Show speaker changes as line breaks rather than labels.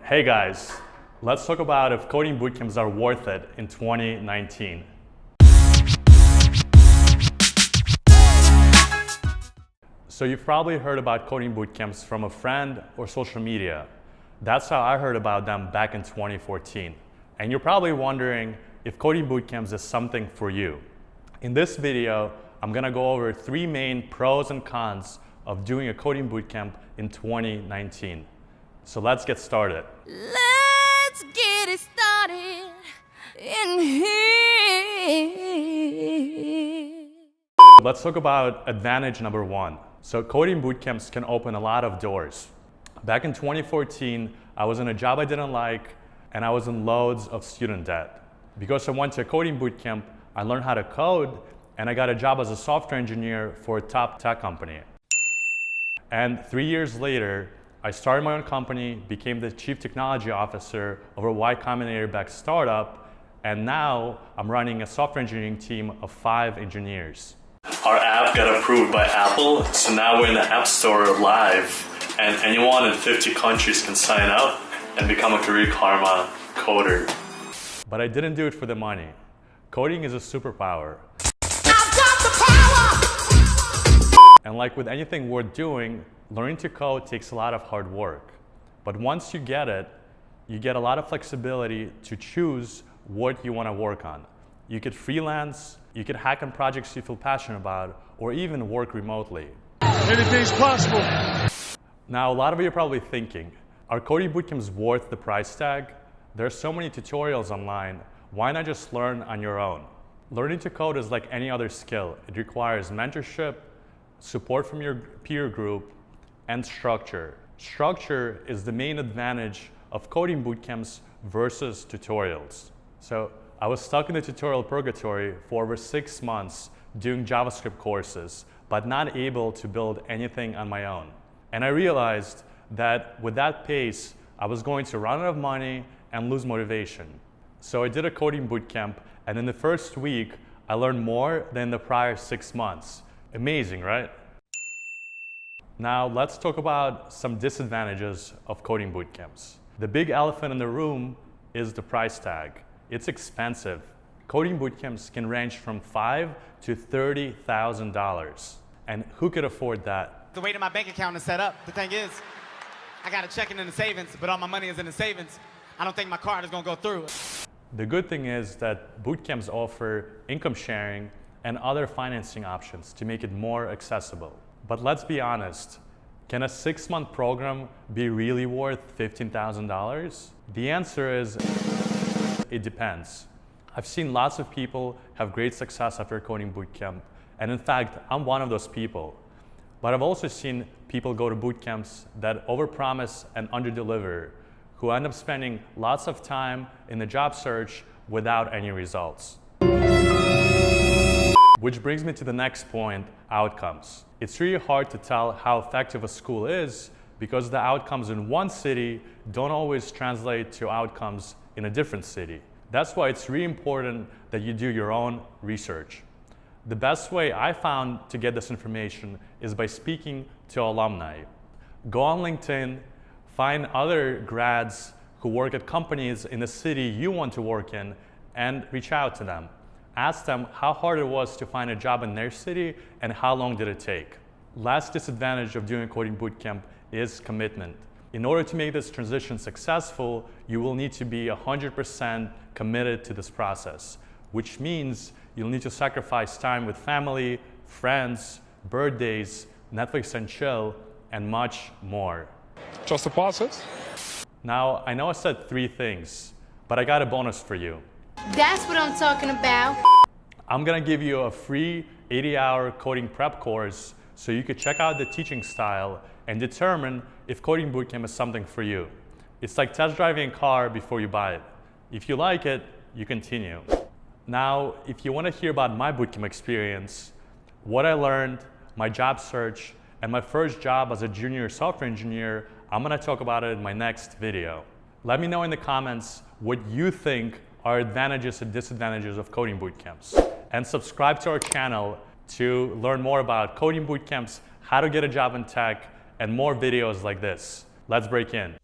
Hey guys, let's talk about if coding bootcamps are worth it in 2019. So you've probably heard about coding bootcamps from a friend or social media. That's how I heard about them back in 2014. And you're probably wondering if coding bootcamps is something for you. In this video, I'm gonna go over 3 main pros and cons of doing a coding bootcamp in 2019. So let's get started.
Let's get it started in here.
Let's talk about advantage number 1. So coding bootcamps can open a lot of doors. Back in 2014, I was in a job I didn't like, and I was in loads of student debt. Because I went to a coding bootcamp, I learned how to code, and I got a job as a software engineer for a top tech company. And 3 years later, I started my own company, became the chief technology officer of a Y Combinator-backed startup, and now I'm running a software engineering team of 5 engineers. Our app got approved by Apple, so now we're in the App Store live, and anyone in 50 countries can sign up and become a Career Karma coder. But I didn't do it for the money. Coding is a superpower.
I've got the power!
And like with anything worth doing, learning to code takes a lot of hard work. But once you get it, you get a lot of flexibility to choose what you want to work on. You could freelance, you could hack on projects you feel passionate about, or even work remotely.
Anything's possible.
Now, a lot of you are probably thinking, are coding bootcamps worth the price tag? There are so many tutorials online. Why not just learn on your own? Learning to code is like any other skill. It requires mentorship, support from your peer group, and structure. Structure is the main advantage of coding bootcamps versus tutorials. So I was stuck in the tutorial purgatory for over 6 months doing JavaScript courses, but not able to build anything on my own. And I realized that with that pace, I was going to run out of money and lose motivation. So I did a coding bootcamp, and in the first week, I learned more than the prior 6 months. Amazing, right? Now let's talk about some disadvantages of coding bootcamps. The big elephant in the room is the price tag. It's expensive. Coding bootcamps can range from $5,000 to $30,000. And who could afford that?
The way that my bank account is set up, the thing is, I got a checking in the savings, but all my money is in the savings. I don't think my card is gonna go through.
The good thing is that bootcamps offer income sharing and other financing options to make it more accessible. But let's be honest, can a 6-month program be really worth $15,000? The answer is, it depends. I've seen lots of people have great success after a coding bootcamp, and in fact, I'm one of those people. But I've also seen people go to bootcamps that overpromise and underdeliver, who end up spending lots of time in the job search without any results. Which brings me to the next point, outcomes. It's really hard to tell how effective a school is because the outcomes in one city don't always translate to outcomes in a different city. That's why it's really important that you do your own research. The best way I found to get this information is by speaking to alumni. Go on LinkedIn, find other grads who work at companies in the city you want to work in, and reach out to them. Ask them how hard it was to find a job in their city and how long did it take. Last disadvantage of doing a coding bootcamp is commitment. In order to make this transition successful, you will need to be 100% committed to this process, which means you'll need to sacrifice time with family, friends, birthdays, Netflix and chill, and much more.
Trust the process.
Now, I know I said 3 things, but I got a bonus for you.
That's what I'm talking about.
I'm gonna give you a free 80-hour coding prep course so you could check out the teaching style and determine if coding bootcamp is something for you. It's like test driving a car before you buy it. If you like it, you continue. Now, if you want to hear about my bootcamp experience, what I learned, my job search, and my first job as a junior software engineer, I'm gonna talk about it in my next video. Let me know in the comments what you think are advantages and disadvantages of coding bootcamps. And subscribe to our channel to learn more about coding bootcamps, how to get a job in tech, and more videos like this. Let's break in.